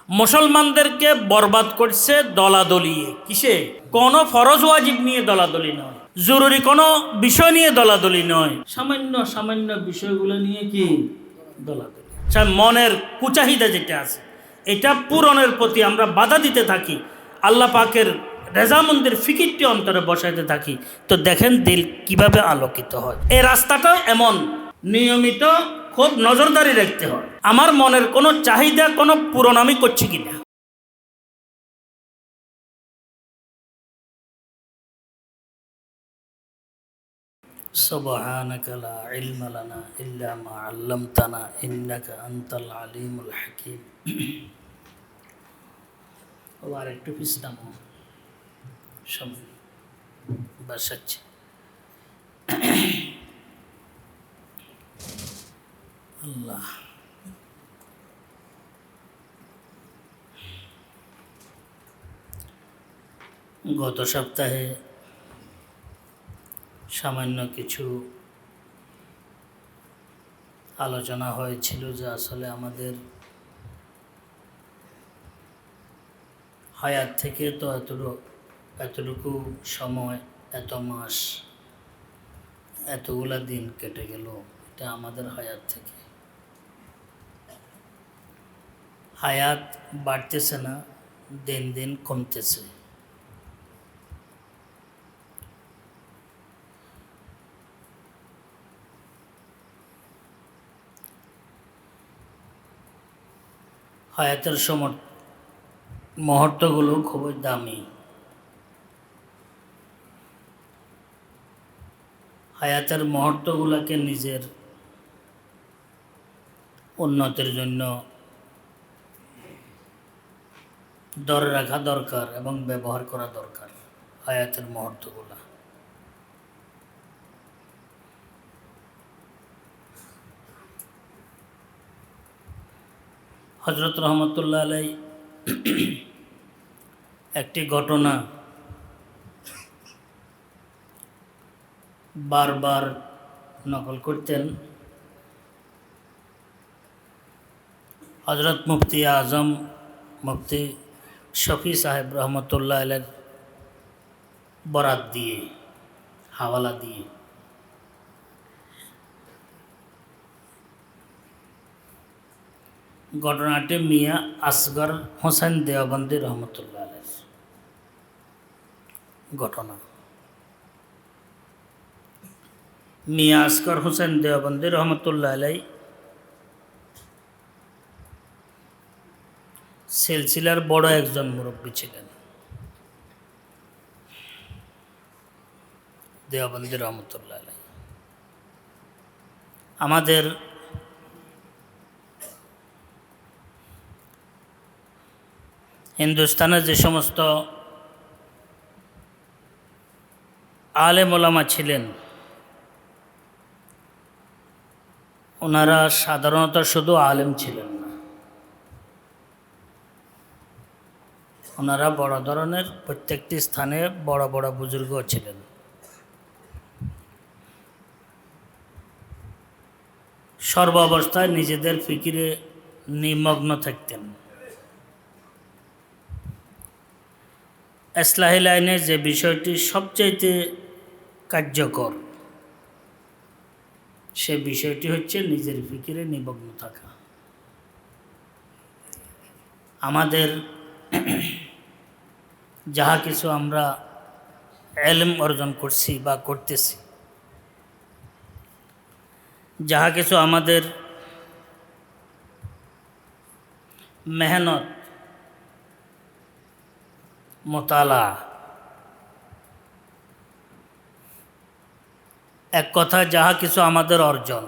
মুসলমানদেরকে বরবাদ করছে দলাদলিয়ে। কিসে? কোনো ফরজ ওয়াজিব নিয়ে দলাদলি নয়, জরুরি কোনো বিষয় নিয়ে দলাদলি নয়, সামান্য সামান্য বিষয়গুলো নিয়ে কি দলাদলি। মনের কুচাহিদা যেটা আছে এটা পূরণের প্রতি আমরা বাধা দিতে থাকি, আল্লাহ পাকের রেজামন্দির ফিকিরটি অন্তরে বসাইতে থাকি, তো দেখেন দিল কিভাবে আলোকিত হয়। এই রাস্তাটা এমন নিয়মিত খুব নজরদারি রাখতে হয়, আমার মনের কোনো চাহিদা কোনো পূরণ আমি করছি কিনা। সুবহানাকা লা ইলমা লানা ইল্লা মা আল্লামতানা ইন্নাকা আনতাল আলিমুল হাকিম। আর একটু বিশ্রাম সব বাসাচ্ছে। আল্লাহ, গত সপ্তাহে সামান্য কিছু আলোচনা হয়েছিল যে আসলে আমাদের হায়াত থেকে তো এতটুকু সময়, এত মাস, এতগুলা দিন কেটে গেল, এটা আমাদের হায়াত থেকে। হায়াত বাড়তেছে না, দিন দিন কমতেছে। হায়াতের মুহূর্তগুলো খুবই দামি। হায়াতের মুহূর্তগুলোকে নিজের উন্নতির জন্য ধরে রাখা দরকার এবং ব্যবহার করা দরকার। হায়াতের মুহূর্তগুলো হযরত রহমতুল্লাহ আলাইহি একটি ঘটনা বারবার নকল করতেন। হযরত মুফতি আজম মুফতি শফি সাহেব রহমতুল্লাহ আলাইহির বরাত দিয়ে, হাওয়ালা দিয়ে। ঘটনাটি মিয়া আসগর হোসেন দেওবন্দি রহমতুল্লাহ আলাইহির ঘটনা। মিয়া আসগর হোসেন দেওবন্দি রহমতুল্লাহ আলাইহি সিলসিলার বড় একজন মুরব্বী ছিলেন, দেওবন্দি রহমতুল্লাহ আলাইহি। আমাদের হিন্দুস্তানের যে সমস্ত আলেম ওলামা ছিলেন, ওনারা সাধারণত শুধু আলেম ছিলেন না, ওনারা বড় ধরনের প্রত্যেকটি স্থানে বড় বড় বুজুর্গ ছিলেন। সর্ব অবস্থায় নিজেদের ফিকিরে নিমগ্ন থাকতেন। ইসলাহি লাইনে যে বিষয়টি সবচাইতে কার্যকর, সে বিষয়টি হচ্ছে নিজের ফিকিরে নিমগ্ন থাকা। আমাদের যাহা কিছু আমরা ইলম অর্জন করছি বা করতেছি, যাহা কিছু আমাদের মেহনত, মোতালা, এক কথা যাহা কিছু আমাদের অর্জন,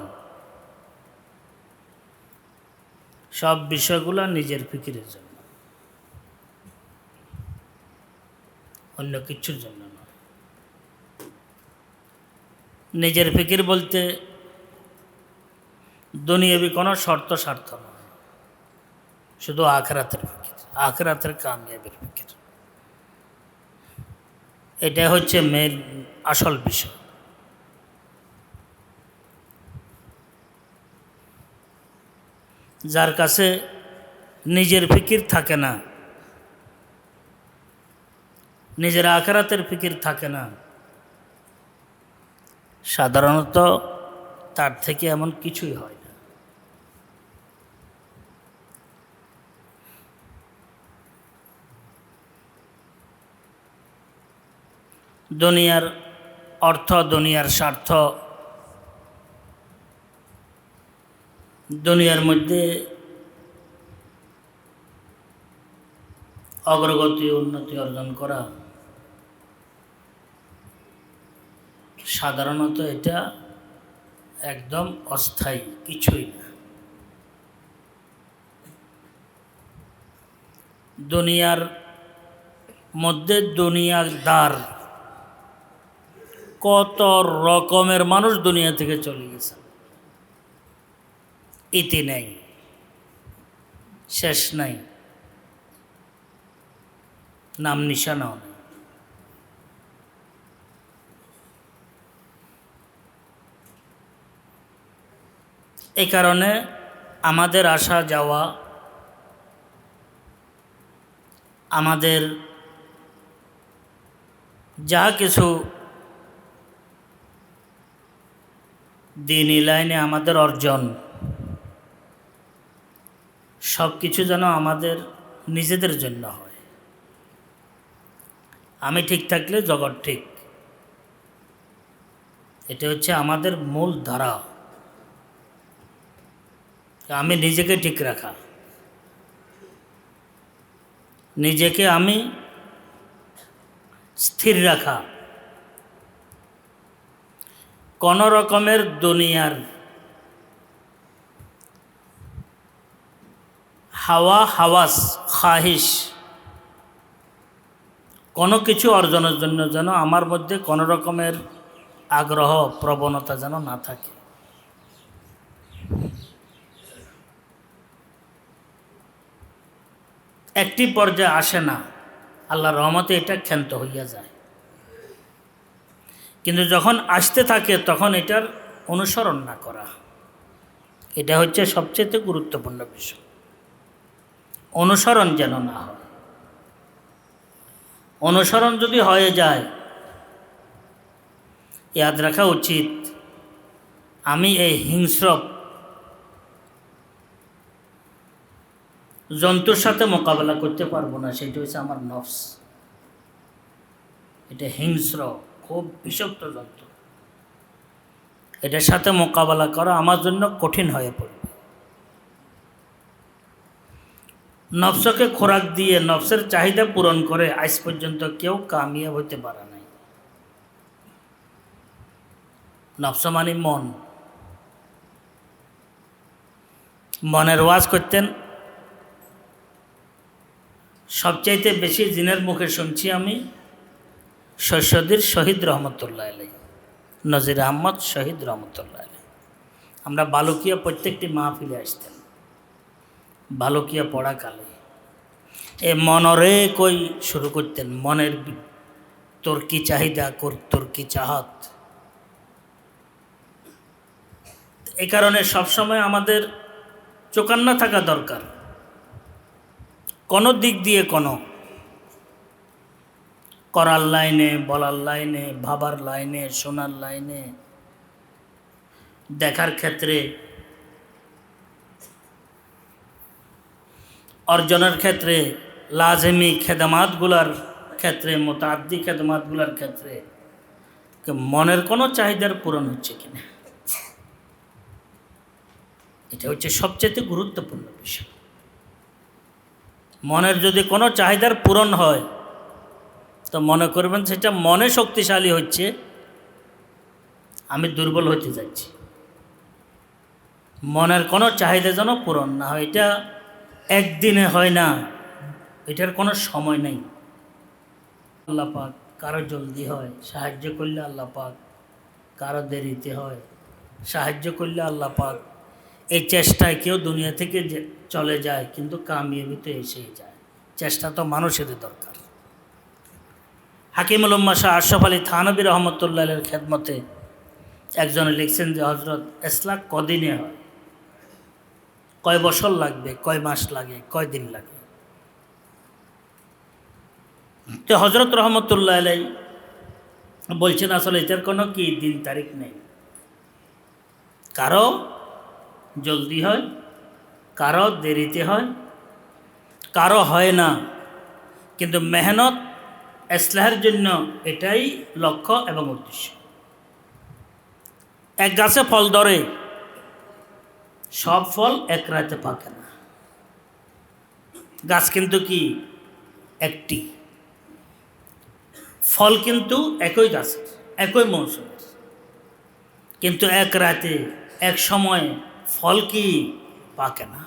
সব বিষয়গুলো নিজের ফিকিরের জন্য, অন্য কিছুর জন্য নয়। নিজের ফিকির বলতে দুনিয়াবি কোনো শর্ত স্বার্থ নয়, শুধু আখিরাতের ফিকির, আখিরাতের কামিয়াবির ফিকির। এটা হচ্ছে মেন আসল বিষয়। যার কাছে নিজের ফিকির থাকে না, নিজের আখিরাতের ফিকির থাকে না, সাধারণত তার থেকে এমন কিছুই হয় না। দুনিয়ার অর্থ, দুনিয়ার স্বার্থ, দুনিয়ার মধ্যে অগ্রগতি উন্নতি অর্জন করা, সাধারণত এটা একদম অস্থায়ী, কিছুই না। দুনিয়ার মধ্যে দুনিয়াদার কত রকমের মানুষ দুনিয়া থেকে চলে গেছে, ইতি নেই, শেষ নাই, নাম নিশানাও নেই। এই কারণে আমাদের আসা যাওয়া, আমাদের যা কিছু দ্বীনি লাইনে আমাদের অর্জন, সব কিছু যেন আমাদের নিজেদের জন্য হয়। আমি ঠিক থাকলে জগৎ ঠিক, এটা হচ্ছে আমাদের মূল ধারা। আমি নিজেকে ঠিক রাখা, নিজেকে আমি স্থির রাখা, কোনো রকমের দুনিয়ার হাওয়াস খাহিস কোনো কিছু অর্জনের জন্য যেন আমার মধ্যে কোনো রকমের আগ্রহ প্রবণতা যেন না থাকে। একটি পর্যায়ে আসে না, আল্লাহর রহমতে এটা ক্ষান্ত হইয়া যায়, কিন্তু যখন আসতে থাকে তখন এটার অনুসরণ না করা, এটা হচ্ছে সবচেয়ে গুরুত্বপূর্ণ বিষয়। অনুসরণ যেন না হয়। অনুসরণ যদি হয়ে যায়, ইয়াদ রাখা উচিত আমি এই হিংস্র জন্তুর সাথে মোকাবেলা করতে পারবো না, সেটা হচ্ছে আমার নফস। এটা হিংস্র, খুব বিষাক্ত জন্তু, এটার সাথে মোকাবেলা করা আমার জন্য কঠিন হয়ে পড়বে। নফসকে খোরাক দিয়ে নফসের চাহিদা পূরণ করে আজ পর্যন্ত কেউ কামিয়াব হতে পারে নাই। নফস মানে মন। মনের ওয়াজ করতেন, সবচাইতে বেশি জিনের মুখে শুনছি আমি শৈশদীর শহীদ রহমতুল্লাহ আলাই, নজির আহমদ শহীদ রহমতুল্লাহ আলাই। আমরা বালুকিয়া প্রত্যেকটি মাহফিলে আসতেন, বালুকিয়া পড়াকালে এ মনরে কই শুরু করতেন, মনের তোর কি চাহিদা, তোর কি চাহাত। এই কারণে সবসময় আমাদের চোকান্না থাকা দরকার, কোনো দিক দিয়ে কোনো করার লাইনে, বলার লাইনে, ভাবার লাইনে, শোনার লাইনে, দেখার ক্ষেত্রে, অর্জনের ক্ষেত্রে, লাজেমি খেদমাতগুলার ক্ষেত্রে, মোতাদ্দি খেদমাতগুলার ক্ষেত্রে মনের কোনো চাহিদার পূরণ হচ্ছে কিনা, এটা হচ্ছে সবচেয়ে গুরুত্বপূর্ণ বিষয়। মনের যদি কোনো চাহিদার পূরণ হয় তো মনে করবেন সেটা মনে শক্তিশালী হচ্ছে, আমি দুর্বল হতে যাচ্ছি। মনের কোনো চাহিদা যেন পূরণ না হয়, এটা একদিনে হয় না, এটার কোনো সময় নেই। আল্লাহ পাক কারো জলদি হয় সাহায্য করলে, আল্লাহ পাক কারো দেরিতে হয় সাহায্য করলে, আল্লাহ পাক এই চেষ্টায় কেউ দুনিয়া থেকে চলে যায় কিন্তু কামিয়াবি তো এসেই যায়। চেষ্টা তো মানুষেরই দরকার। হাকিমুল উম্মাহ শাহ আশরাফ আলী থানভী রহমতুল্লাহের খেদমতে একজনে লিখছেন যে হজরত ইসলাম কদিনে হয়, কয় বছর লাগবে, কয় মাস লাগে, কয় দিন লাগে। তো হজরত রহমতুল্লাহ আলাই বলছেন আসলে এটার কোনো কি দিন তারিখ নেই। কারো জলদি হয়, কারো দেরিতে হয়, কারো হয় না, কিন্তু মেহনত ইসলাহের জন্য এটাই লক্ষ্য এবং উদ্দেশ্য। এক গাছে ফল ধরে, সব ফল এক রাতে পাকে না। গাছ কিন্তু কি একটি, ফল কিন্তু একই গাছের, একই মৌসুমের, কিন্তু এক রাতে এক সময় ফল কি পাকে না।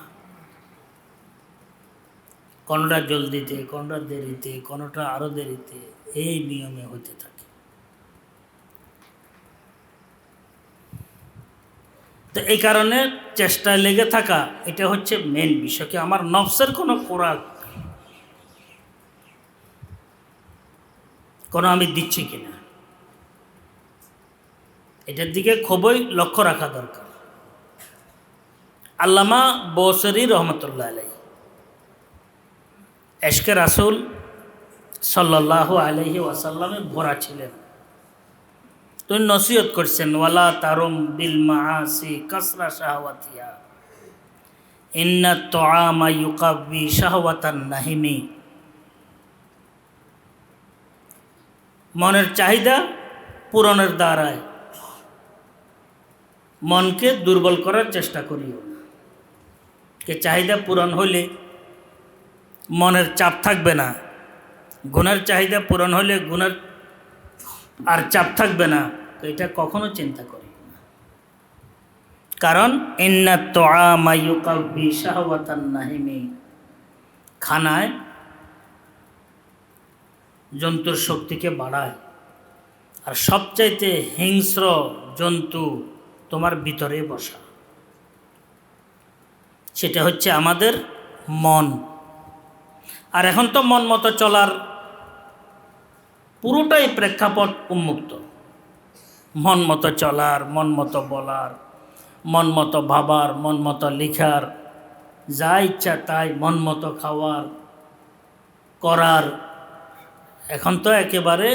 কোনোটা জলদিতে, কোনোটা দেরিতে, কোনোটা আরও দেরিতে, এই নিয়মে হতে থাকে। তো এই কারণে চেষ্টায় লেগে থাকা এটা হচ্ছে মেন বিষয়, কি আমার নফসের কোনো খোরাক কোনো আমি দিচ্ছি কিনা, এটার দিকে খুবই লক্ষ্য রাখা দরকার। আল্লামা বসরি রহমতুল্লাহ আলাই এশকে রাসূল সাল্লাল্লাহু আলাইহি ওয়াসাল্লামে ভরা ছিলেন। তিনি নসিহত করছেন, ওয়ালা তারুম বিল মাআসি কাসরা শাহওয়াতিয়া ইন্না তুআমা ইউকাব্বি শাহওয়াতান নাহিমি। মনের চাহিদা পূরণের দ্বারায় মনকে দুর্বল করার চেষ্টা করিও না। কে চাহিদা পূরণ হলে মনের চাপ থাকবে না, গুনার চাহিদা পূরণ হলে গুনার আর চাপ থাকবে না, তো এটা কখনো চিন্তা করি না। কারণ ইন্না তুআমা ইউকাব্বি শাহওয়াতান নাহিমি, খানায় জন্তুর শক্তিকে বাড়ায়, আর সবচাইতে হিংস্র জন্তু তোমার ভিতরে বসা, সেটা হচ্ছে আমাদের মন। আর এখন তো মন মতো চলার পুরোটাই প্রেক্ষাপট উন্মুক্ত। মন মতো চলার, মন মতো বলার, মন মতো ভাবার, মন মতো লিখার, যা ইচ্ছা তাই মন মতো খাওয়ার করার, এখন তো একেবারে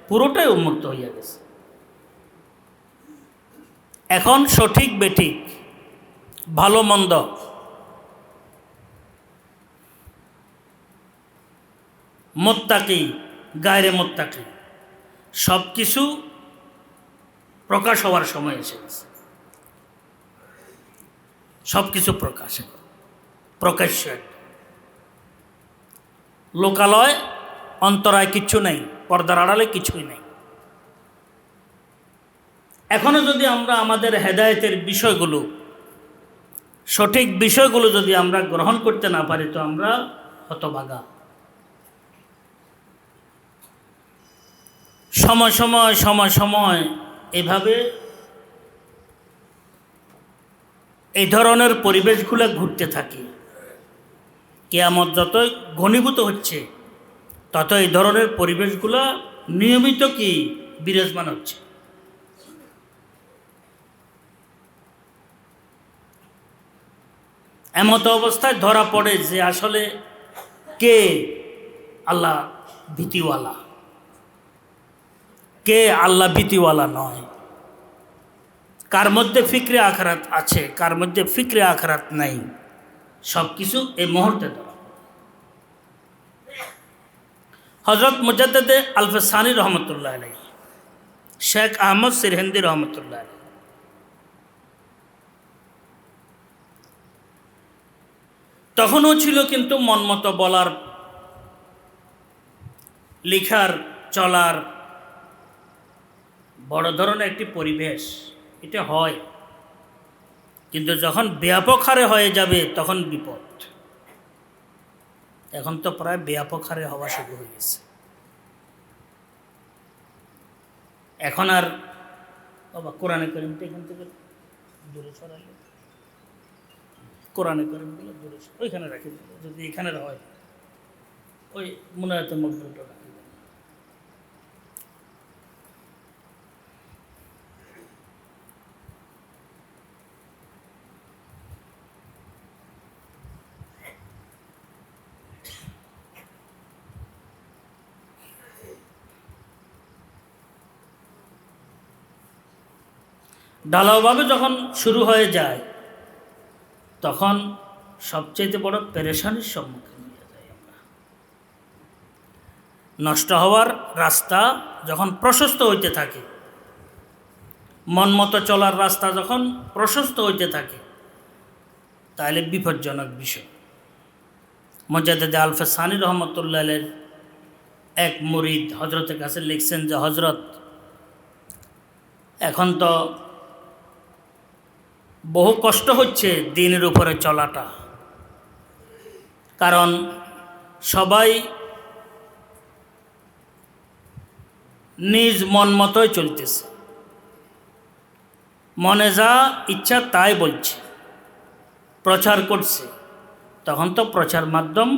পুরোটাই উন্মুক্ত হইয়া গেছে। এখন সঠিক বেঠিক, ভালো মন্দ, মুত্তাকি গায়রে মুত্তাকি, সব কিছু প্রকাশ হওয়ার সময় এসে গেছে। সব কিছু প্রকাশ্য, লোকালয় অন্তরায় কিচ্ছু নেই, পর্দার আড়ালে কিছুই নেই। এখনো যদি আমরা আমাদের হেদায়েতের বিষয়গুলো, সঠিক বিষয়গুলো যদি আমরা গ্রহণ করতে না পারি, তো আমরা হতভাগা। সময় সময় সময় সময় এভাবে এই ধরনের পরিবেশগুলো ঘুরতে থাকে। কিয়ামত যতই ঘনীভূত হচ্ছে, তত এই ধরনের পরিবেশগুলো নিয়মিত কি বিরাজমান হচ্ছে। এমত অবস্থায় ধরা পড়ে যে আসলে কে আল্লাহ ভীতিওয়ালা, কে আল্লাহ ভীতিওয়ালা নয়, কার মধ্যে ফিকরে আখরাত আছে, কার মধ্যে ফিকরে আখরাত নাই, সব কিছু এই মুহূর্তে ধরা। হজরত মুজাদ্দেদে আলফসানি রহমতুল্লাহ আলাই, শেখ আহমদ সিরহিন্দি রহমতুল্লাহ আলাই তখনও ছিল কিন্তু মন মতো বলার, লিখার, চলার বড় ধরনের একটি পরিবেশ, এটা হয়। কিন্তু যখন ব্যাপক হারে হয়ে যাবে তখন বিপদ। এখন তো প্রায় ব্যাপক হারে হওয়া শুরু হয়ে গেছে। এখন আর বাবা কোরআনে কারীমটা এখান থেকে দূরে সরালে, কোরআনে কারীমগুলো দূরে ওইখানে রাখি, যদি এখানে হয় ওই মুনায়াতুল মকবুলটা রাখি। ঢালাওভাবে যখন শুরু হয়ে যায় তখন সবচেয়ে বড় পেরেশানির সম্মুখীন হয়ে যাই আমরা। নষ্ট হওয়ার রাস্তা যখন প্রশস্ত হইতে থাকে, মন মতো চলার রাস্তা যখন প্রশস্ত হইতে থাকে, তাহলে বিপজ্জনক বিষয়। মুজাদ্দিদ আলফে সানি রহমতুল্লাহ আলাইহির এক মুরিদ হজরতের কাছে লিখছেন যে, হজরত, এখন তো বহু কষ্ট হচ্ছে দিনের উপরে চলাটা, কারণ সবাই নিজ মন মতোই চলতেছে, মনে যা ইচ্ছা তাই বলছে, প্রচার করছে। তখন তো প্রচার মাধ্যম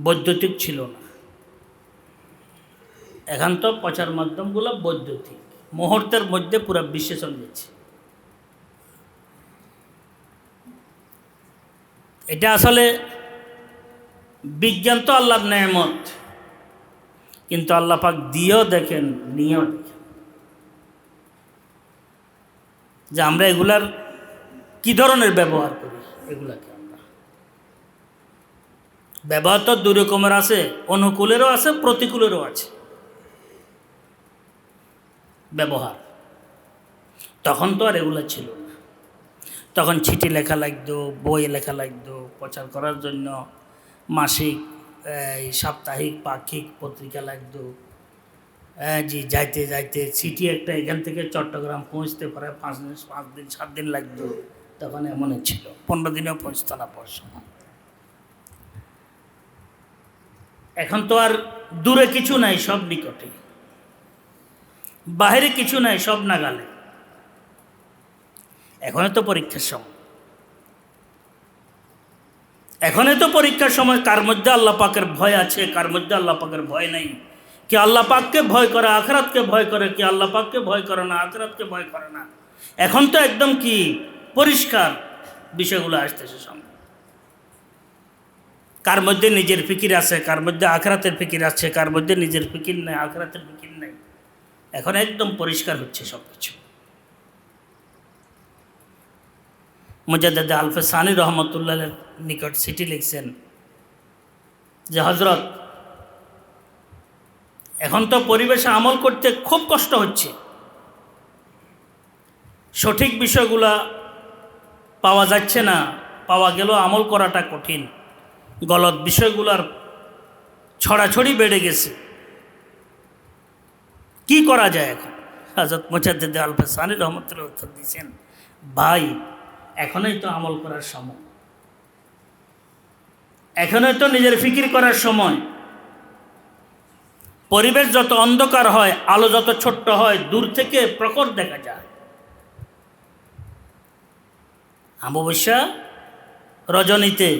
বৈদ্যুতিক ছিল না, এখন তো প্রচার মাধ্যমগুলো বৈদ্যুতিক, মুহূর্তের মধ্যে পুরো বিশ্বে চলে যাচ্ছে। এটা আসলে বিজ্ঞান তো আল্লাহর নেয়ামত, কিন্তু আল্লাহ পাক দিয়েও দেখেন, নিয়েও দেখেন যে আমরা এগুলার কি ধরনের ব্যবহার করি। এগুলাকে আমরা ব্যবহার তো দুই রকমের আছে, অনুকূলেরও আছে, প্রতিকূলেরও আছে ব্যবহার। তখন তো আর এগুলো ছিল না, তখন চিঠি লেখা লাগতো, বই লেখা লাগতো, প্রচার করার জন্য মাসিক, সাপ্তাহিক, পাক্ষিক পত্রিকা লাগতো। জি, যাইতে যাইতে চিঠি একটা এখান থেকে চট্টগ্রাম পৌঁছতে পারে 5 দিন 7 দিন লাগতো। তখন এমনই ছিল, 15 দিনেও পৌঁছতো না পড়াশোনা। এখন তো আর দূরে কিছু নাই, সব নিকটে, বাহিরে কিছু নাই, সব নাগালে। এখনই তো পরীক্ষার সময়, এখনই তো পরীক্ষার সময়। কার মধ্যে আল্লাহ পাকের ভয় আছে, কার মধ্যে আল্লাহ পাকের ভয় নেই? কে আল্লাহ পাককে ভয় করে, আখিরাতকে ভয় করে, কে আল্লাহ পাককে ভয় করে না, আখিরাতকে ভয় করে না। এখন তো একদম কি পরিষ্কার বিষয়গুলো আসতেছে সামনে। কার মধ্যে নিজের ফিকির আছে, কার মধ্যে আখিরাতের ফিকির আছে, কার মধ্যে নিজের ফিকির নেই, আখিরাতের ফিকির নেই। এখন একদম পরিষ্কার হচ্ছে সব কিছু। মুজাদ্দিদ আলফে সানি রহমতুল্লাহের নিকট চিঠি লিখছেন যে, হজরত, এখন তো পরিবেশে আমল করতে খুব কষ্ট হচ্ছে, সঠিক বিষয়গুলা পাওয়া যাচ্ছে না, পাওয়া গেলেও আমল করাটা কঠিন, গলত বিষয়গুলার ছড়াছড়ি বেড়ে গেছে, কি করা যায় এখন? হযরত মুজাদ্দিদ আলফে সানি রহমতুল্লাহ উত্তর দিয়েছেন, ভাই, এখনই তো আমল করার সময়, এখনই তো নিজের ফিকির করার সময়। পরিবেশ যত অন্ধকার হয়, আলো যত ছোট্ট হয়, দূর থেকে প্রখর দেখা যায়। অমাবস্যা রজনীতে,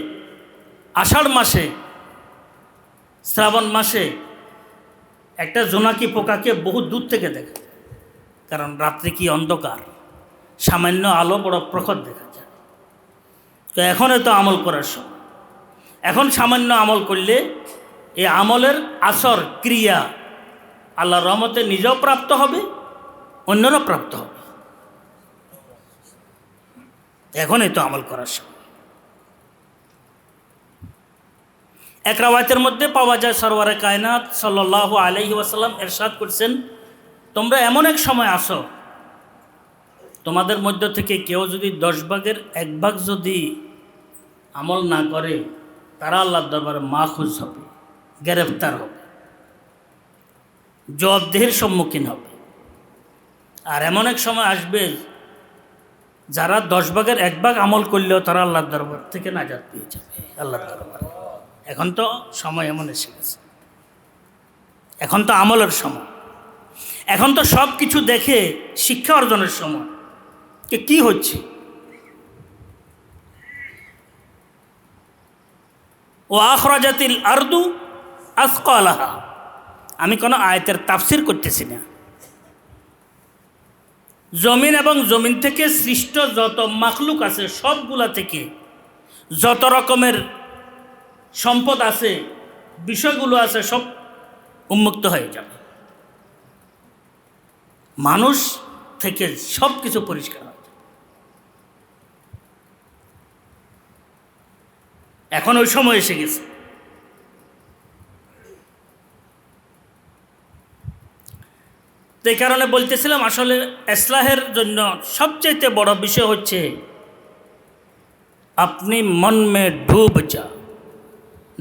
আষাঢ় মাসে, শ্রাবণ মাসে একটা জোনাকি পোকাকে বহু দূর থেকে দেখা যায়, কারণ রাত্রে কি অন্ধকার, সামান্য আলো বড় প্রখর দেখা যায়। তো এখনই তো আমল করার সময়, এখন সামান্য আমল করলে এই আমলের আসর ক্রিয়া আল্লাহর রহমতে নিজেও প্রাপ্ত হবে, অন্যরাও প্রাপ্ত হবে। এখনই তো আমল করার সময়। এক রাওয়ায়াতের মধ্যে পাওয়া যায়, সরওয়ারে কায়নাত সাল্লাল্লাহু আলাইহি ওয়াসাল্লাম ইরশাদ করছেন, তোমরা এমন এক সময় আসো, তোমাদের মধ্য থেকে কেউ যদি 10 ভাগের 1 ভাগ যদি আমল না করে, তারা আল্লাহর দরবারে মাখুজ হবে, গ্রেফতার হবে, জবাবদিহির সম্মুখীন হবে। আর এমন এক সময় আসবে, যারা 10 ভাগের 1 ভাগ আমল করলেও তারা আল্লাহর দরবার থেকে নাজাত পেয়ে যাবে, আল্লাহর দরবারে। এখন তো সময় এমন এসে গেছে, এখন তো আমলের সময়, এখন তো সব কিছু দেখে শিক্ষা অর্জনের সময়। কি হচ্ছে? ও আখরাজাতিল আরদু আসকালাহা। আমি কোনো আয়াতের তাফসির করতেছি না। জমিন এবং জমিন থেকে সৃষ্ট যত মাখলুক আছে, সবগুলা থেকে যত রকমের সম্পদ আছে, বিষয়গুলো আছে, সব উন্মুক্ত হয়ে যাবে। মানুষ থেকে সব কিছু পরিষ্কার হয়। এখন ওই সময় এসে গেছে। তো এই কারণে বলতেছিলাম, আসলে ইসলাহের জন্য সবচেয়ে বড় বিষয় হচ্ছে আপনি মন মে ডুব যা,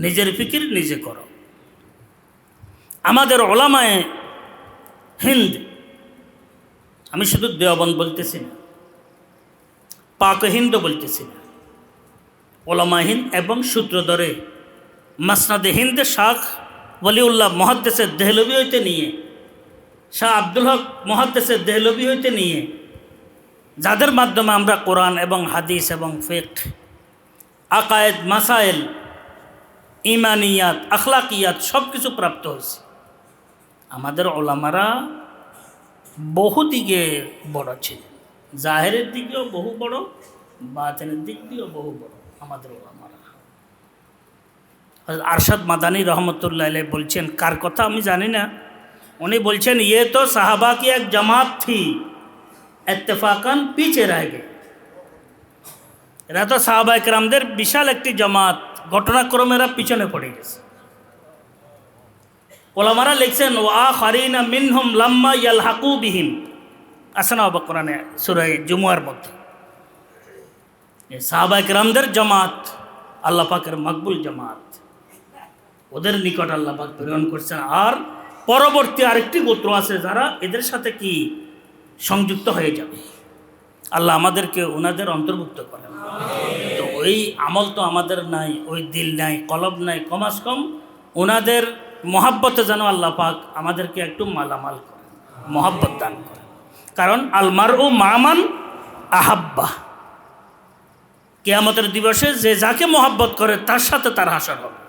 নিজের ফিকির নিজে করো। আমাদের ওলামায়ে হিন্দ, আমি শুধু দেওবন্দ বলতেছি না, পাক হিন্দ বলতেছি না, ওলামা হিন্দ এবং সূত্র ধরে মাসনাদে হিন্দ শাহ ওয়ালিউল্লাহ মুহাদ্দিসে দেহলভী হইতে নিয়ে, শাহ আব্দুল হক মুহাদ্দিসে দেহলভী হইতে নিয়ে, যাদের মাধ্যমে আমরা কোরআন এবং হাদিস এবং ফিকহ, আকায়েদ, মাসাইল, ইমানিয়াত, আখলাকিয়াত সব কিছু প্রাপ্ত হয়েছে। আমাদের ওলামারা বহু দিকে বড় ছিলেন, জাহেরের দিকেও বহু বড়, বাতিনের দিক দিয়েও বহু বড় আমাদের ওলামারা। আরশাদ মাদানী রহমতুল্লাহ আলাইহি বলছেন, কার কথা আমি জানি না, উনি বলছেন ये तो साहबा की एक जमात थी, इत्तेफाकन पीछे रह गए। এরা তো সাহাবা একরামদের বিশাল একটি জামাত, ঘটনাক্রমে এরা পিছনে পড়ে গেছে। ওলামারা লিখছেন ওয়াখারিনা মিনহুম লাম্মা ইয়ালহাকু বিহিম, আছে না কোরআনে সূরা জুমুয়ার মধ্যে। সাহাবা একরামদের জামাত আল্লাহ পাকের মকবুল জামাত, ওদের নিকট আল্লাহ পাক প্রেরণ করছেন। আর পরবর্তী আরেকটি গোত্র আছে যারা এদের সাথে কি সংযুক্ত হয়ে যাবে। আল্লাহ আমাদেরকে ওনাদের অন্তর্ভুক্ত করেন। তো ওই আমল তো আমাদের নাই, ওই দিল নাই, কলব নাই, কমাস কম ওনাদের মহাব্বতে যেন আল্লাহ পাক আমাদেরকে একটু মালামাল করেন, মহাব্বত দান করেন। কারণ আলমারউ মামান আহাব্বা, কিয়ামতের দিবসে যে যাকে মহাব্বত করে তার সাথে তার হাসর হবে।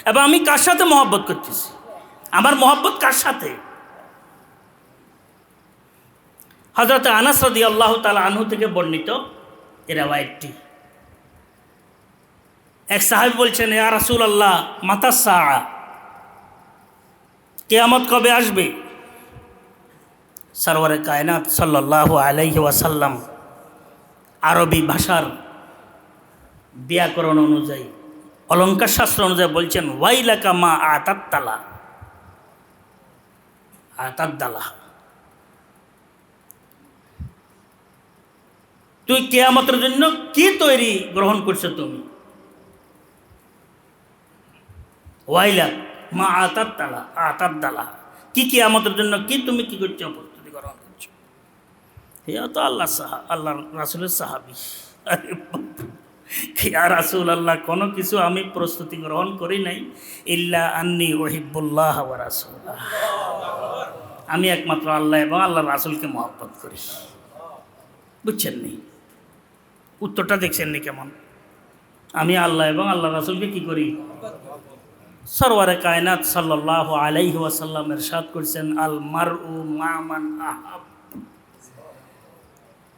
এবং আমি কার সাথে মহাব্বত করতেছি, আমার মহাব্বত কার সাথে? হযরত আনাস রাদিয়াল্লাহু তাআলা আনহু থেকে বর্ণিত এই রওয়ায়াতটি, এক সাহাবী বলছেন, ইয়া রাসূলুল্লাহ মাতা সাআ, কিয়ামত কবে আসবে? সরওয়ারে কায়নাত সাল্লাল্লাহু আলাইহি ওয়াসাল্লাম আরবি ভাষার ব্যাকরণ অনুযায়ী, অলঙ্কার শাস্ত্র অনুযায়ী বলছেন ওয়াইলাকা মা আতাত্তালা আতাদ্দালা, তুই কিয়ামতের জন্য কি তৈরি গ্রহণ করছো তুমি? ওয়াইলা মা আতাদ্দালা আতাদ্দালা, কি কিয়ামতের জন্য কি তুমি কি করছো, প্রস্তুতি গ্রহণ করছো? ইয়া তো আল্লাহ রাসূলের সাহাবী। ইয়া রাসূলুল্লাহ, কোনো কিছু আমি প্রস্তুতি গ্রহণ করি নাই, ইল্লা আন্নী উহিব্বুল্লাহ ওয়া রাসূলাহ, আমি একমাত্র আল্লাহ এবং আল্লাহর রাসূলকে মহব্বত করি। বুঝছেন নি? উত্তরটা দেখছেন নি কেমন? আমি আল্লাহ এবং আল্লাহ রাসূলকে কি করি? সরওয়ারে কায়নাত সাল্লাল্লাহু আলাইহি ওয়াসাল্লাম ইরশাদ করেছেন, আল মারউ মা মান আহাব।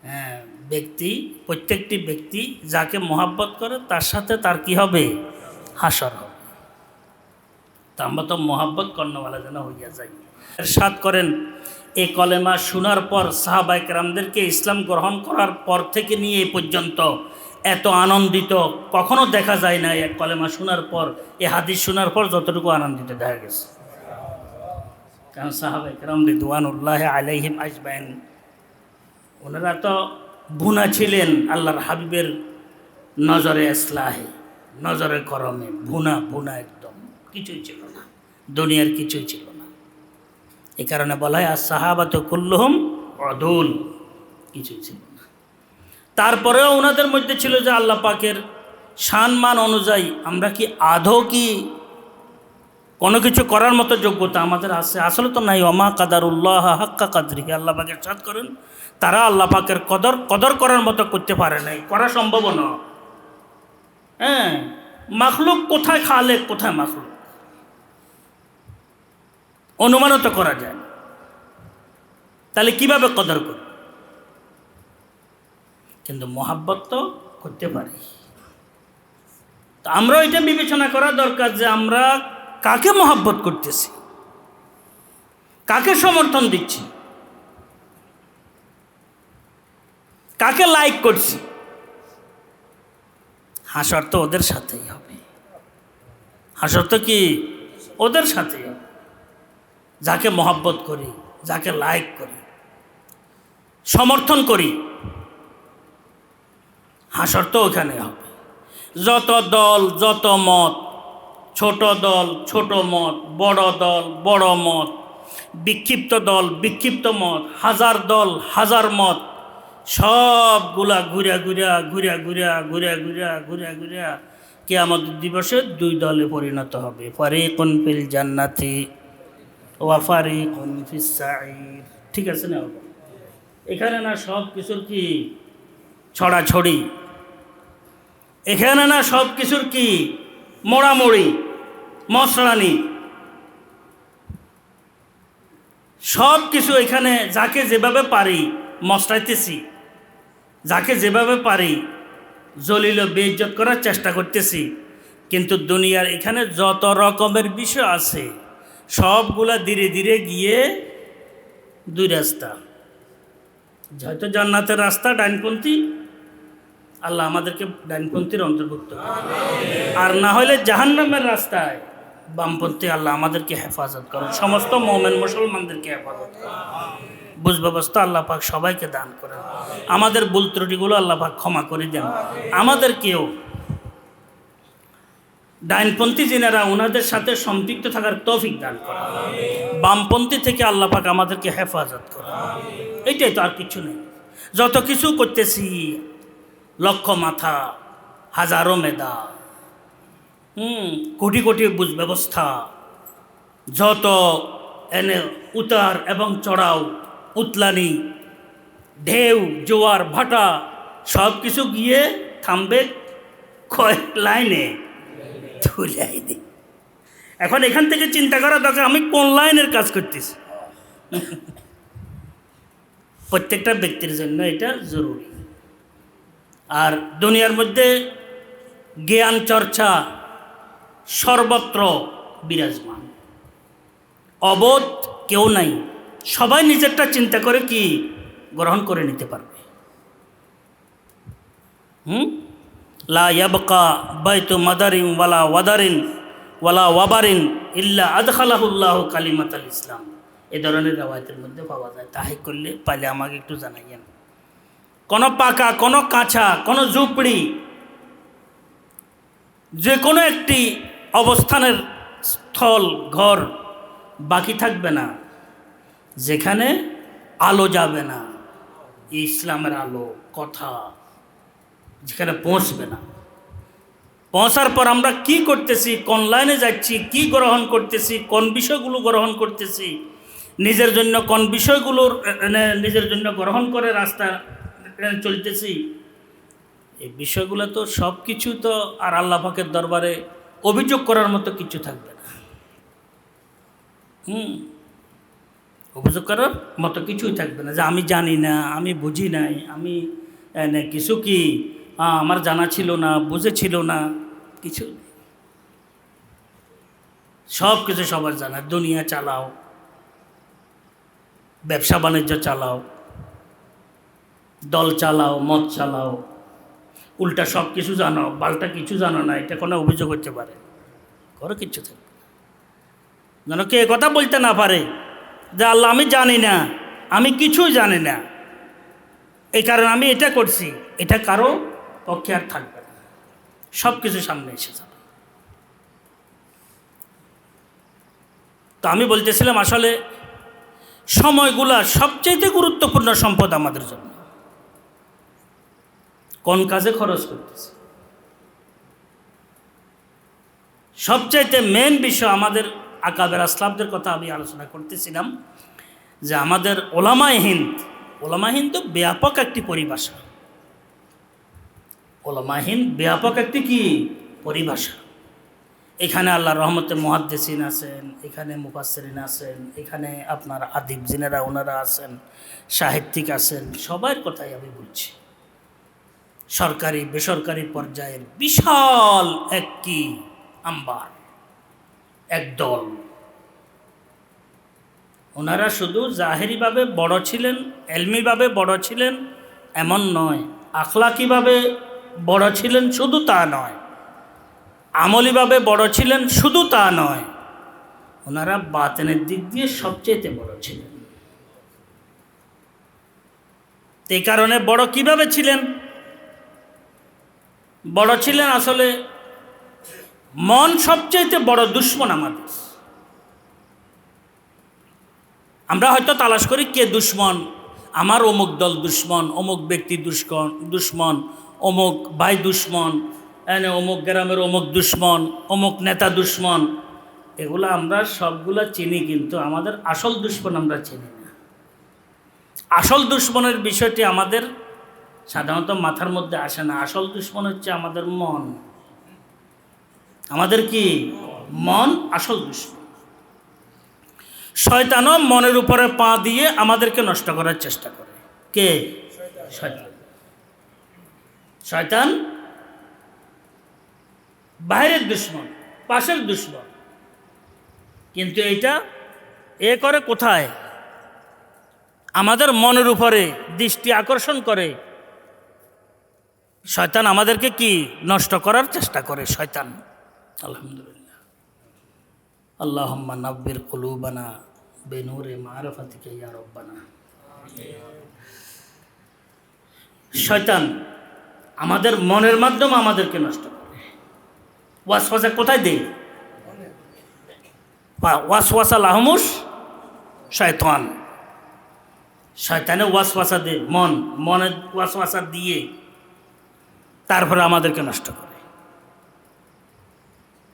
হ্যাঁ, ব্যক্তি, প্রত্যেকটি ব্যক্তি যাকে মহব্বত করে তার সাথে তার কি হবে? হাসর হবে। তা আমরা তো মহব্বত কর্ণওয়ালা যেন হইয়া যাই। ইরশাদ করেন, এই কলেমা শোনার পর সাহাবায়ে কেরামদেরকে ইসলাম গ্রহণ করার পর থেকে নিয়ে এই পর্যন্ত এত আনন্দিত কখনো দেখা যায় না। এক কলেমা শোনার পর, এই হাদিস শোনার পর যতটুকু আনন্দিত দেখা গেছে। কারণ সাহাবায়ে কেরাম রিদওয়ানুল্লাহি আলাইহিম আজমাইন, ওনারা তো ভুনা ছিলেন আল্লাহর হাবিবের নজরে ইসলাহে, নজরে করমে, ভুনা ভুনা, একদম কিছুই ছিল না, দুনিয়ার কিছুই ছিল না। এই কারণে বলা হয় as-সাহাবাতু কুল্লুহুম উদুল, কিছুই ছিল না। তারপরেও ওনাদের মধ্যে ছিল যে আল্লাহ পাকের সম্মান অনুযায়ী আমরা কি আদৌ কি কোনো কিছু করার মতো যোগ্যতা আমাদের আছে? আসলে তো নাই। ওমা কাদারুল্লাহ হাক্কা কাদরিহি, আল্লাহ পাকের সাথ করেন তারা আল্লাহ পাকের কদর করার মতো করতে পারে নাই, করা সম্ভব না। হ্যাঁ, মাখলুক কোথায় খালেক, কোথায় মাখলুক, অনুমানও তো করা যায়। তাহলে কিভাবে কদর করে? কিন্তু মহাব্বত তো করতে পারি। তো আমরা এটা বিবেচনা করা দরকার যে আমরা কাকে মহাব্বত করতেছি, কাকে সমর্থন দিচ্ছি। কাকে লাইক করছি, হাসর তো ওদের সাথেই হবে। হাসর তো কি ওদের সাথেই হবে। যাকে মহব্বত করি, যাকে লাইক করি, সমর্থন করি, হাসর তো ওখানে হবে। যত দল, যত মত, ছোট দল, ছোট মত, বড় দল, বড় মত, বিক্ষিপ্ত দল, বিক্ষিপ্ত মত, হাজার দল, হাজার মত, সবগুলা ঘুরিয়া ঘুরিয়া ঘুরিয়া ঘুরিয়া ঘুরিয়া ঘুরিয়া ঘুরিয়া ঘুরিয়া কিয়ামত দিবসে দুই দলে পরিণত হবে। ফারিকুন ফিল জান্নাতি ওয়া ফারিকুন ফিস সাঈর। ঠিক আছে না? এখানে না সব কিছুর কি ছড়াছড়ি, এখানে না সব কিছুর কি মোড়ামুড়ি, মশলানি, সব কিছু এখানে যাকে যেভাবে পারি মশলাইতেছি, যাকে যেভাবে পারি জলিল বেইজ্জত করার চেষ্টা করতেছি। কিন্তু দুনিয়ার এখানে যত রকমের বিষয় আছে সবগুলা ধীরে ধীরে গিয়ে দুই রাস্তা, হয়তো জান্নাতের রাস্তা ডাইনপন্থী, আল্লাহ আমাদেরকে ডাইনপন্থীর অন্তর্ভুক্ত করে, আর না হলে জাহান্নামের রাস্তায় বামপন্থী। আল্লাহ আমাদেরকে হেফাজত করুন, সমস্ত মোমেন মুসলমানদেরকে হেফাজত করুন। বুঝ ব্যবস্থা আল্লাহ পাক সবাইকে দান করেন। আমাদের ভুল ত্রুটিগুলো আল্লাহ পাক ক্ষমা করে দেন। আমাদেরকেও ডাইনপন্থী যিনারা ওনাদের সাথে সম্পৃক্ত থাকার তৌফিক দান করেন। বামপন্থী থেকে আল্লাহ পাক আমাদেরকে হেফাজত করেন। এইটাই তো, আর কিছু নেই। যত কিছু করতেছি, লক্ষ মাথা, হাজারো মেধা, কোটি কোটি বুঝ ব্যবস্থা, যত এনে উতার এবং চড়াও, উতলানি, ঢেউ, জোয়ার ভাটা, সব কিছু গিয়ে থামবে কয়েক লাইনে, দু লাইনে। এখন এখান থেকে চিন্তা করা দরকার, আমি কোন লাইনের কাজ করতেছি। প্রত্যেকটা ব্যক্তির জন্য এটা জরুরি। আর দুনিয়ার মধ্যে জ্ঞান চর্চা সর্বত্র বিরাজমান, অবোধ কেউ নাই। সবাই নিজেরটা চিন্তা করে কি গ্রহণ করে নিতে পারবে। লা ইয়াবকা বাইতু মাদারিন ওয়ালা ওয়াদারিন ওয়ালা ওয়াবারিন ইল্লা আদখালাহুল্লাহু কালিমাতাল ইসলাম। এ ধরনের রাওয়ায়াতের মধ্যে পাওয়া যায়। তাই করলে পাইলে আমাকে একটু জানাইয়েন। কোনো পাকা, কোনো কাঁচা, কোনো ঝুপড়ি, যে কোনো একটি অবস্থানের স্থল, ঘর বাকি থাকবে না যেখানে আলো যাবে না, ইসলামের আলো, কথা যেখানে পৌঁছবে না। পৌঁছার পর আমরা কি করতেছি, কোন লাইনে যাচ্ছি, কি গ্রহণ করতেছি, কোন বিষয়গুলো গ্রহণ করতেছি, নিজের জন্য কোন বিষয়গুলোর নিজের জন্য গ্রহণ করে রাস্তা চলতেছি, এই বিষয়গুলো তো সব কিছু তো আর আল্লাহ পাকের দরবারে অভিযোগ করার মতো কিছু থাকবে না। অভিযোগ করার মতো কিছুই থাকবে না, যে আমি জানি না, আমি বুঝি নাই, আমি কিছু কি আমার জানা ছিল না, বুঝেছিল না, কিছু সব কিছু সবার জানা। দুনিয়া চালাও, ব্যবসা বাণিজ্য চালাও, দল চালাও, মত চালাও, উল্টা সব কিছু জানো, পাল্টা কিছু জানো না, এটা কোনো অভিযোগ হতে পারে? করো কিচ্ছু থাকবে যেন কে কথা বলতে না পারে যে আল্লাহ আমি জানি না, আমি কিছুই জানি না, এই কারণে আমি এটা করছি, এটা কারো পক্ষে আর থাকবে না। সব কিছু সামনে এসে যাবে। তো আমি বলতেছিলাম আসলে সময়গুলা সবচেয়ে গুরুত্বপূর্ণ সম্পদ আমাদের জন্য। কোন কাজে খরচ করতেছি, সবচাইতে মেন বিষয়। আমাদের আকাবের আসলাফদের কথা আমি আলোচনা করতেছিলাম যে আমাদের ওলামায়ে হিন্দ, ওলামায়ে হিন্দ তো ব্যাপক একটি পরিভাষা। ওলামায়ে হিন্দ ব্যাপক একটি কি পরিভাষা। এখানে আল্লাহর রহমতে মুহাদ্দিসিন আছেন, এখানে মুফাসসিরিন আছেন, এখানে আপনার আদিব জিনেরা ওনারা আছেন, সাহিত্যিক আছেন, সবার কথাই আমি বলছি। সরকারি বেসরকারি পর্যায়ের বিশাল একটি আম্বার, এক দল। ওনারা শুধু জাহেরিভাবে বড় ছিলেন, এলমিভাবে বড় ছিলেন, এমন নয়। আখলাকিভাবে বড় ছিলেন শুধু তা নয়, আমলিভাবে বড় ছিলেন শুধু তা নয়, ওনারা বাতেনের দিক দিয়ে সবচেয়ে বড় ছিলেন। এই কারণে বড় কিভাবে ছিলেন? বড় ছিলেন আসলে মন সবচেয়ে বড় দুশ্মন আমাদের। আমরা হয়তো তালাশ করি কে দুশ্মন, আমার অমুক দল দুশ্মন, অমুক ব্যক্তি দুশ্মন, অমুক ভাই দুশ্মন, অমুক গ্রামের অমুক দুশ্মন, অমুক নেতা দুশ্মন। এগুলো আমরা সবগুলা চিনি, কিন্তু আমাদের আসল দুশ্মন আমরা চিনি না। আসল দুশ্মনের বিষয়টি আমাদের সাধারণত মাথার মধ্যে আসে না। আসল দুশ্মন হচ্ছে আমাদের মন। আমাদের কি মন আসল দুশ্মন। শয়তানও মনের উপরে পা দিয়ে আমাদেরকে নষ্ট করার চেষ্টা করে। কে? শয়তান। শয়তান বাইরের দুশ্মন, পাশের দুশ্মন, কিন্তু এইটা করে কোথায়? আমাদের মনের উপরে দৃষ্টি আকর্ষণ করে। শয়তান আমাদেরকে কি নষ্ট করার চেষ্টা করে শয়তান। আলহামদুলিল্লাহ। আল্লাহুম্মা নাব্বির কুলুবানা বিনূরে মারিফাতিকা ইয়া রাব্বানা। শয়তান আমাদের মনের মাধ্যমে আমাদেরকে নষ্ট করে। ওয়াসওয়াসা কোথায় দেয়? ওয়াসওয়াসা লাহমুস শয়তান। শয়তানে ওয়াসওয়াসা দেয়, মনে ওয়াসওয়াসা দিয়ে তারপরে আমাদেরকে নষ্ট করে।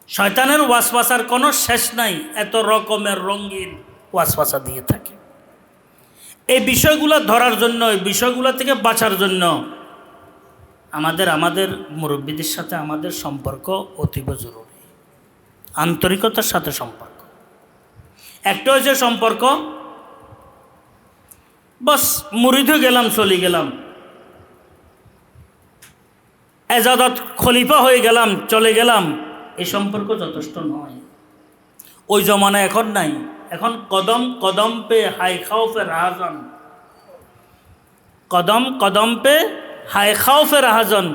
শয়তানের ওয়াসওয়াসার কোনো শেষ নাই, এত রকমের রঙিন ওয়াসওয়াসা দিয়ে থাকে। এই বিষয়গুলো ধরার জন্য, এই বিষয়গুলো থেকে বাঁচার জন্য আমাদের মুরব্বীদের সাথে আমাদের সম্পর্ক অতীব জরুরি, আন্তরিকতার সাথে সম্পর্ক। একটা হচ্ছে সম্পর্ক বাস মুরিদ হয়ে গেলাম, চলে গেলাম, এজাদত খলিফা হয়ে গেলাম, চলে গেলাম, এই সম্পর্ক যথেষ্ট নয়। ওই জমানা এখন নাই। এখন কদম কদম পে হাই খাউফে রাহাজন, কদম কদম পে হাই খাউফে রাহাজন,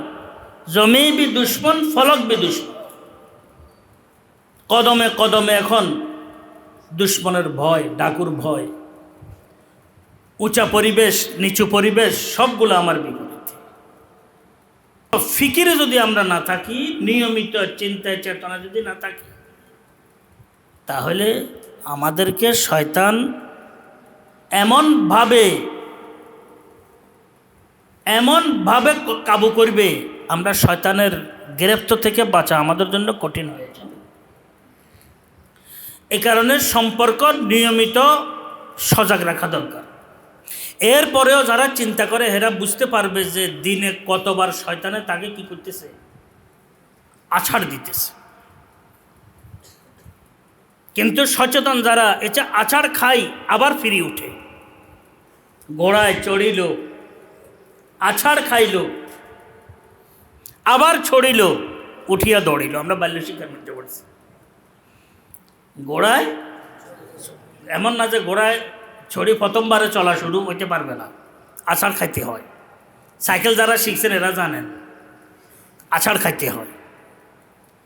জমি বি দুশ্মন ফলক বি দুশ্মন। কদমে কদমে এখন দুশ্মনের ভয়, ডাকুর ভয়, উঁচা পরিবেশ, নিচু পরিবেশ, সবগুলো আমার বিপরীতে। ফিকিরে যদি আমরা না থাকি, নিয়মিত চিন্তায় চেতনা যদি না থাকি, তাহলে আমাদেরকে শয়তান এমনভাবে কাবু করবে, আমরা শয়তানের গ্রেফতার থেকে বাঁচা আমাদের জন্য কঠিন হয়ে যাবে। এই কারণে সম্পর্ক নিয়মিত সজাগ রাখা দরকার। এরপরেও যারা চিন্তা করে এরা বুঝতে পারবে যে দিনে কতবার শয়তানে তাকে কি করতেছে, আছাড় দিতেছে। কিন্তু সচেতন যারা এটা আছাড় খাই আবার ফিরে উঠে, ঘোড়ায় চড়িল, আছাড় খাইল, আবার ছড়িল, উঠিয়া দৌড়িল। আমরা বাল্য শিক্ষার মধ্যে পড়ছি। ঘোড়ায় এমন না যে ঘোড়ায় ছড়ি প্রথমবারে চলা শুরু হইতে পারবে না, আছাড় খাইতে হয়। সাইকেল যারা শিখছেন এরা জানেন আছাড় খাইতে হয়।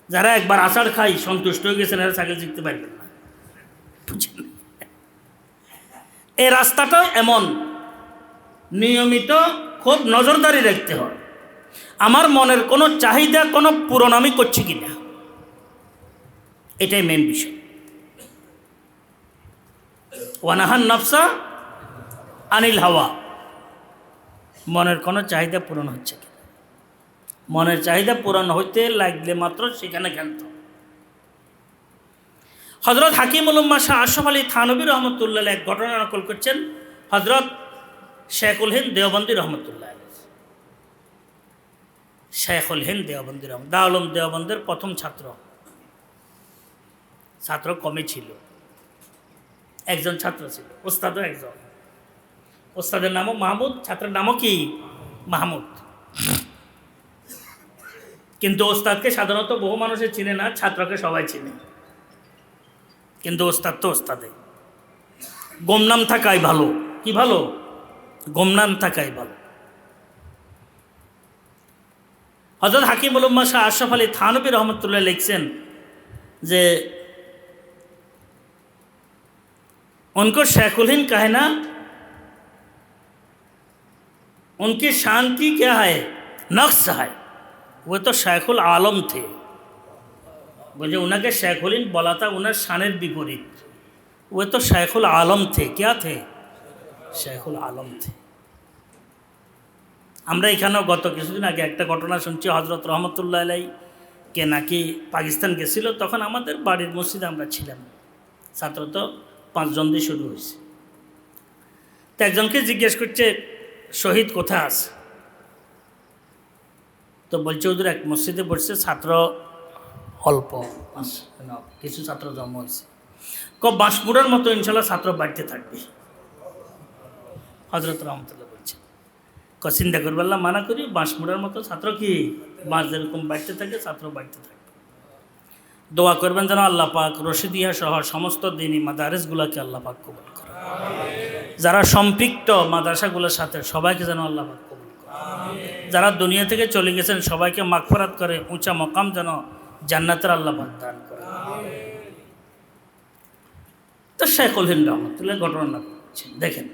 যারা একবার আছাড় খাই সন্তুষ্ট হয়ে গেছেন এরা সাইকেল শিখতে পারবেন না, বুঝছেন? এই রাস্তাটা এমন নিয়মিত খুব নজরদারি রাখতে হয়। আমার মনের কোনো চাহিদা কোনো পূরণ আমি করছি কিনা, এটাই মেন বিষয়। ওয়ানাহান নফসা আনিল হাওয়া, মনের কোনো চাহিদা পূরণ হচ্ছে কিনা। মনের চাহিদা পূরণ হইতে লাগলে মাত্র সেখানে জ্ঞানত। হজরত হাকিমুল উম্মাহ শাহ আশরাফ আলী থানভী রহমতুল্লাহ এক ঘটনা নকল করছেন। হজরত শেখুল হিন্দ দেওবন্দি রহমতুল্লাহ, শেখুল হিন্দ দেওবন্দি দাউলুম দেওবন্দের প্রথম ছাত্র কমই ছিল, একজন ছাত্র ছিল, ওস্তাদও একজন। ওস্তাদের নামও মাহমুদ, ছাত্রের নামও কি মাহমুদ। কিন্তু ওস্তাদকে সাধারণত বহু মানুষে চিনে না, ছাত্রকে সবাই চিনে। কিন্তু ওস্তাদ তো ওস্তাদে, গোমনাম থাকাই ভালো। কি ভালো? গোমনাম থাকাই ভালো। হযরত হাকিমুল উম্মাহ শাহ আশরাফ আলী থানভী রহমতুল্লাহ লিখছেন যে उनको शेखुल हिंद कहना उनकी शान की क्या है, नक्स है। वो तो शेखुल आलम थे। बोले उनके शेखुल हिंद बोला था उन्हें शानेर विपरीत। वो तो शेखुल आलम थे। क्या थे? शेखुल आलम थे। আমরা এখানেও গত কিছুদিন আগে একটা ঘটনা শুনছি, হযরত রহমতুল্লাহ আলাইহি কে নাকি পাকিস্তান গেছিল, তখন আমাদের বাড়ির মসজিদে আমরা ছিলাম, ছাত্র তো 5 জন দিয়ে শুরু হয়েছে। তো একজনকে জিজ্ঞেস করছে শহীদ কোথায় আছে, তো বলছে ওদের এক মসজিদে বসছে, ছাত্র অল্প কিছু ছাত্র জন্ম হয়েছে, বাঁশপুরের মতো ইনশাল্লাহ ছাত্র বাড়তে থাকবে। হযরত রহমতুল্লাহ বলছে চিন্তা করবেন মানা করি, বাঁশপুরের মতো ছাত্র কি বাঁশ যেরকম বাড়তে থাকে ছাত্র বাড়তে থাকে। দোয়া করবেন যেন আল্লাহ পাক রশিদিয়া সহ সমস্ত দিনই মাদারেসগুলোকে আল্লাহ পাক কবুল করে, যারা সম্পৃক্ত মাদ্রাসাগুলোর সাথে সবাইকে যেন আল্লাহ পাক কবুল করে, যারা দুনিয়া থেকে চলে গেছেন সবাইকে মাগফিরাত করে উঁচা মকাম যেন জান্নাতের আল্লাহ পাক দান করে। তো শেখুল হিন্দ রহমতুল্লাহ ঘটনা বলছেন, দেখেন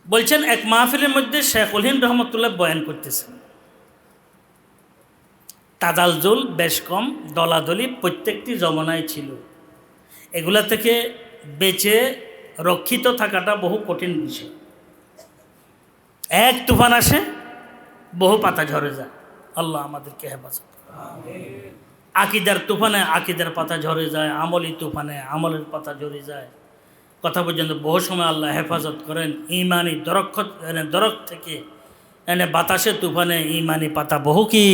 বলছেন এক মাহফিলের মধ্যে শেখুল হিন্দ রহমতুল্লাহ বয়ান করতেছেন, তাজালজুল বেশ কম, দলাদলি প্রত্যেকটি জমানায় ছিল, এগুলা থেকে বেঁচে রক্ষিত থাকাটা বহু কঠিন বিষয়। এক তুফান আসে বহু পাতা ঝরে যায়, আল্লাহ আমাদেরকে হেফাজত করে। আকিদার তুফানে আকিদার পাতা ঝরে যায়, আমলি তুফানে আমলের পাতা ঝরে যায়, কথা পর্যন্ত বহু সময় আল্লাহ হেফাজত করেন। ইমানি দরখ থেকে এনে বাতাসের তুফানে ইমানি পাতা বহু কি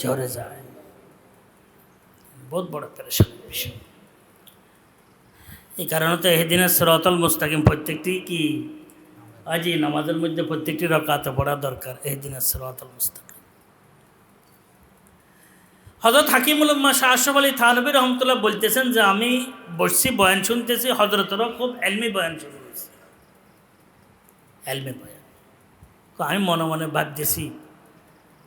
ঝরে যায়, বহুত বড় পেরেশানির বিষয়। এই কারণে তো এহদিনাস সিরাতাল মুস্তাকিম প্রত্যেকটি কি আজই নামাজের মধ্যে প্রত্যেকটি রাকাতে পড়া দরকার, এহদিনাস সিরাতাল মুস্তাকিম। হযরত হাকিমুল উম্মাহ শাহ আশরাফ আলী থানভী রহমতুল্লাহ বলতেছেন যে আমি বসছি বয়ান শুনতেছি, হযরতেরও খুব এলমি বয়ান শুরু হয়েছে, এলমি বয়ান। আমি মনে মনে ভাবতেছি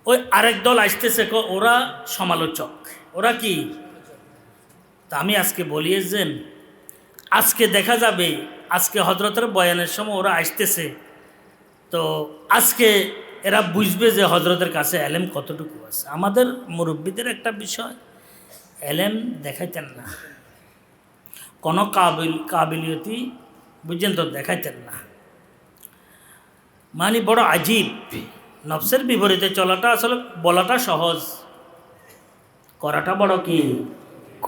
ওই আরেক দল আসতেছে, ওরা সমালোচক, ওরা কি। তা আমি আজকে বলিয়েছেন আজকে দেখা যাবে, আজকে হযরতের বয়ানের সময় ওরা আসতেছে, তো আজকে এরা বুঝবে যে হযরতের কাছে এলেম কতটুকু আছে। আমাদের মুরব্বীদের একটা বিষয়, এলেম দেখাইতেন না, কোনো কাবিলিয়তি বুঝছেন তো দেখাইতেন না, মানে বড় আজীব। নফসের বিপরীতে চলাটা আসলে বলাটা সহজ, করাটা বড় কি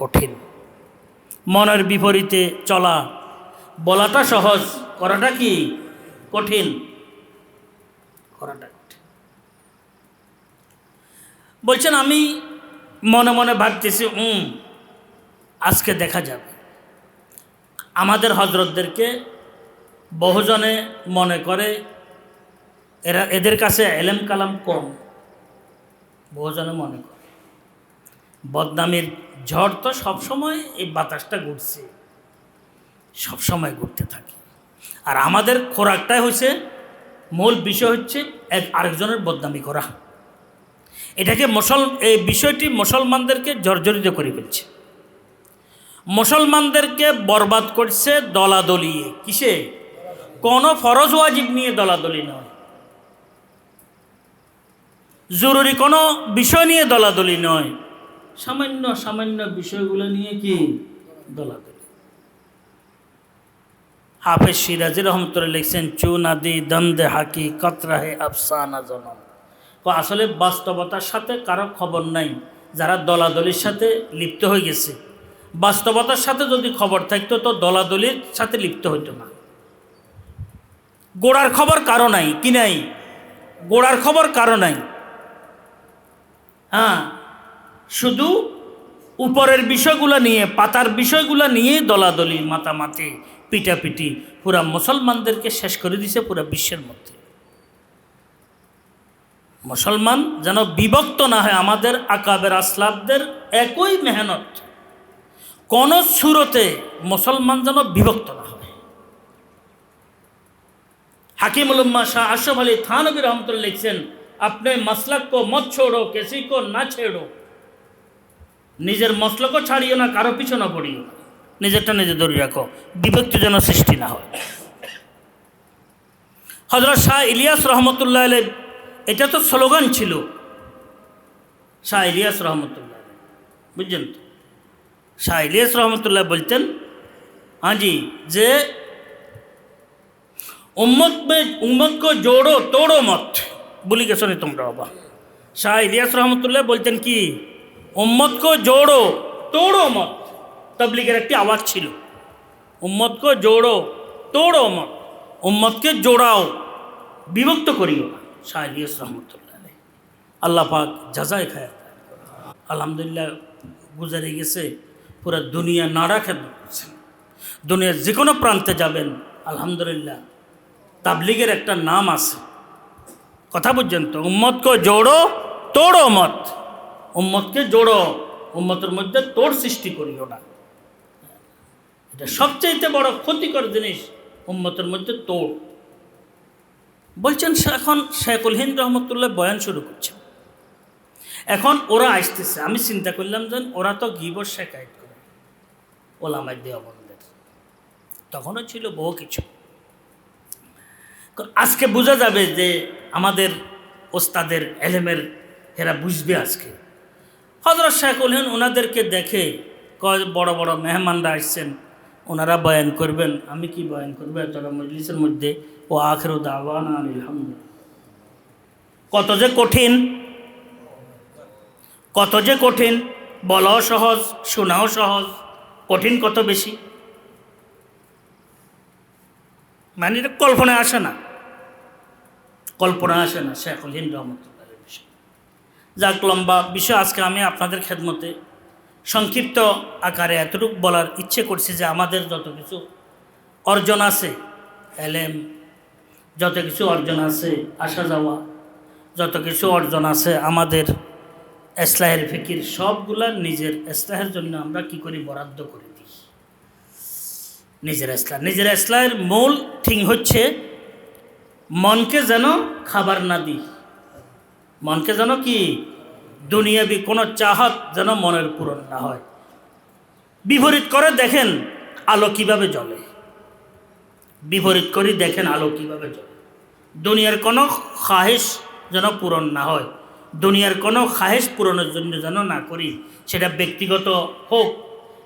কঠিন। মনের বিপরীতে চলা বলাটা সহজ, করাটা কি কঠিন, করাটা কঠিন। বলছেন আমি মনে মনে ভাবতেছি আজকে দেখা যাবে। আমাদের হযরতদেরকে বহুজনে মনে করে এদের কাছে এলেম কালাম কম, বহুজনে মনে করে। বদনামির ঝড় তো সবসময় এই বাতাসটা ঘুরছে, সবসময় ঘুরতে থাকে। আর আমাদের খোরাকটাই হচ্ছে, মূল বিষয় হচ্ছে আরেকজনের বদনামি করা। এটাকে এই বিষয়টি মুসলমানদেরকে জর্জরিত করে ফেলছে, মুসলমানদেরকে বরবাদ করছে দলাদলিয়ে। কিসে? কোনো ফরজ ওয়াজিব নিয়ে দলাদলি নয়, জরুরি কোনো বিষয় নিয়ে দলাদলি নয়, সামান্য সামান্য বিষয়গুলো নিয়ে কি দলাদলি। হাফেজ সিরাজি রহমতুল্লাহ লিখছেন চুনাদি দন্দে হাকি কতরাহে আফসানা জনম। আসলে বাস্তবতার সাথে কারো খবর নাই, যারা দলাদলির সাথে লিপ্ত হয়ে গেছে। বাস্তবতার সাথে যদি খবর থাকতো তো দলাদলির সাথে লিপ্ত হইতো না। গোড়ার খবর কারো নাই, কি নাই? গোড়ার খবর কারো নাই। হ্যাঁ, শুধু উপরের বিষয়গুলো নিয়ে, পাতার বিষয়গুলো নিয়ে দলাদলি, মাতামাতি, পিটাপিটি পুরা মুসলমানদেরকে শেষ করে দিছে পুরা বিশ্বের মধ্যে। মুসলমান যেন বিভক্ত না হয়, আমাদের আকাবের আসলাফদের একই মেহনত, কোন সুরতে মুসলমান যেন বিভক্ত না হয়। হাকিমুল উম্মাহ শাহ আশরাফ আলী থানভী রহমতুল্লাহ লিখছেন अपने मसलक को मत छोड़ो, किसी को ना छेड़ो। নিজের মসলকও ছাড়িও না, কারো পিছনে পড়িও না, নিজেরটা নিজে ধরে রাখো, বিভক্তি যেন সৃষ্টি না হয়। হযরত শাহ ইলিয়াস রহমতুল্লাহ আলাইহ, এটা তো স্লোগান ছিল শাহ ইলিয়াস রহমতুল্লাহ, বুঝছেন তো? শাহ ইলিয়াস রহমতুল্লাহ বলতেন, हाँ जी, যে उम्मत को जोड़ो तोड़ो मत, भूल गए सुनी तुम बाबा। शाह इलियास रहमतुल्लाह बोलतें कि उम्मत को जोड़ो तोड़ो मत, तबलीगের একটি আওয়াজ ছিল, উম্মত को जोड़ो तोड़ो मत, উম্মতকে জোড়াও, বিভক্ত করিও না। শাহ ইলিয়াস রহমতুল্লাহ আলাইহি, আল্লাহ পাক জাযায়ে খায়ের। আলহামদুলিল্লাহ গুজারে গেছে, পুরো দুনিয়া নাড়া খেদমত করছেন। দুনিয়ার যে কোনো প্রান্তে যাবেন, আলহামদুলিল্লাহ তাবলিগের একটা নাম আছে। কথা বুঝছেন তো? উম্মতকে জোড়ো তোড়ো মত, উম্মতকে জোড়ো, উম্মতের মধ্যে তোড় সৃষ্টি করিও না। এটা সবচেয়ে বড় ক্ষতিকর জিনিস, উম্মতের মধ্যে তোড়। বলছেন এখন শেখুল হিন্দ রহমতুল্লাহ বয়ান শুরু করছেন। এখন ওরা আসতেছে, আমি চিন্তা করলাম যে ওরা তো গীবত শেখায়ত করে ওলামায়ে দেওবন্দের, তখনও ছিল বহু কিছু। আজকে বোঝা যাবে যে আমাদের ওস্তাদের এলেমের এরা বুঝবে আজকে। হযরত শেখুল হিন্দ ওনাদেরকে দেখে কয়, বড় বড় মেহমানরা আসছেন, ওনারা বয়ান করবেন, আমি কি বয়ান করবো এতটা মজলিসের মধ্যে? ও আখিরু দাওয়ানা আলহামদুলিল্লাহ। কত যে কঠিন, কত যে কঠিন, বলাও সহজ, শোনাও সহজ, কঠিন কত বেশি, মানে এটা কল্পনায় আসে না, কল্পনা আসে না শেখুল হিন্দ রহমতুল্লাহের বিষয়। যাক, লম্বা বিষয় আজকে আমি আপনাদের খেদমতে সংক্ষিপ্ত আকারে এতটুকু বলার ইচ্ছে করছি যে আমাদের যত কিছু অর্জন আছে, এলেম যত কিছু অর্জন আছে, আসা যাওয়া যত কিছু অর্জন আছে, আমাদের ইসলাহের ফিকির সবগুলা নিজের ইসলাহের জন্য আমরা কি করি? বরাদ্দ করে দিই। নিজের ইসলাহের মূল থিং হচ্ছে মনকে যেন খাবার না দিই, মনকে যেন কি দুনিয়াবি কোনো চাহত যেন মনের পূরণ না হয়। বিপরীত করে দেখেন আলো কিভাবে জ্বলে, বিপরীত করি দেখেন আলো কিভাবে জ্বলে। দুনিয়ার কোনো খাহেশ যেন পূরণ না হয়, দুনিয়ার কোনো খাহেশ পূরণের জন্য যেন না করি, সেটা ব্যক্তিগত হোক,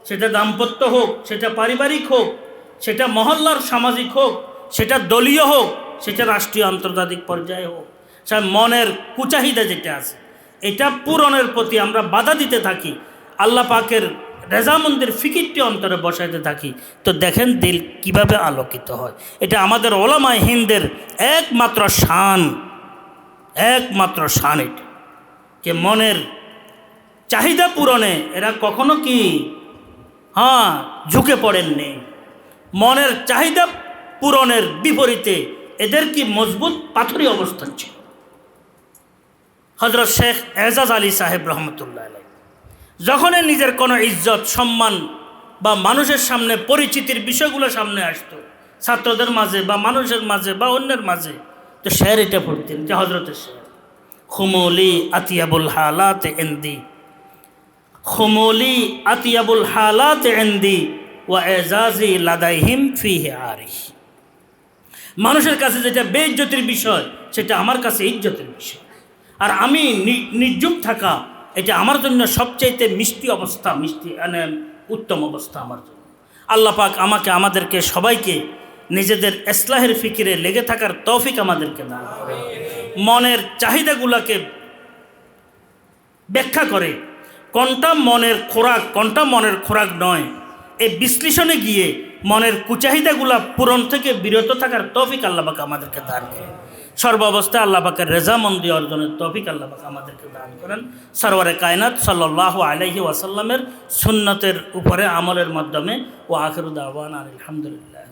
সেটা দাম্পত্য হোক, সেটা পারিবারিক হোক, সেটা মহল্লার সামাজিক হোক, সেটা দলীয় হোক, সেটা রাষ্ট্রীয় আন্তর্জাতিক পর্যায়ে হোক। সে মনের কুচাহিদা যেটা আছে, এটা পূরণের প্রতি আমরা বাধা দিতে থাকি, আল্লাহ পাকের রেজামন্দির ফিকিরটি অন্তরে বসাইতে থাকি, তো দেখেন দিল কিভাবে আলোকিত হয়। এটা আমাদের ওলামায়ে হিন্দের একমাত্র শান, একমাত্র শান এটা, যে মনের চাহিদা পূরণে এরা কখনো কি ঝুঁকে পড়েননি। মনের চাহিদা পূরণের বিপরীতে এদের কি মজবুত পাথরি অবস্থান ছিল। হযরত শেখ এজাজ আলী সাহেব রহমতুল্লাহ আলাইহি যখনই নিজের কোনো ইজ্জত সম্মান বা মানুষের সামনে পরিচিতির বিষয়গুলো সামনে আসতো, ছাত্রদের মাঝে বা মানুষের মাঝে বা অন্যের মাঝে, তো শের এটা পড়তেন যে হজরতের শের, খুমুলি আতিয়াবুল হালাত ইনদি, খুমুলি আতিয়াবুল হালাত ইনদি ওয়া এজাজি লাদাইহিম ফিহি আরি। মানুষের কাছে যেটা বেইজ্জতির বিষয়, সেটা আমার কাছে ইজ্জতের বিষয়, আর আমি নির্জুম থাকা এটা আমার জন্য সবচাইতে মিষ্টি অবস্থা, উত্তম অবস্থা আমার জন্য। আল্লাহ পাক আমাকে, আমাদেরকে সবাইকে নিজেদের ইসলাহের ফিকিরে লেগে থাকার তৌফিক আমাদেরকে দান করে। মনের চাহিদাগুলোকে ব্যাখ্যা করে কোনটা মনের খোরাক, কোনটা মনের খোরাক নয়, এই বিশ্লেষণে গিয়ে মনের কুচাহিদাগুলা পূরণ থেকে বিরত থাকার তৌফিক আল্লাহ পাক আমাদেরকে দান করেন। সর্বাবস্থায় আল্লাহ পাকের রেজামন্দি অর্জনের তৌফিক আল্লাহ পাক আমাদেরকে দান করেন। সরওয়ারে কায়নাত সাল্লাল্লাহু আলাইহি ওয়াসাল্লামের সুন্নতের উপরে আমলের মাধ্যমে। ও আখিরু দাওয়ানা আলহামদুলিল্লাহ।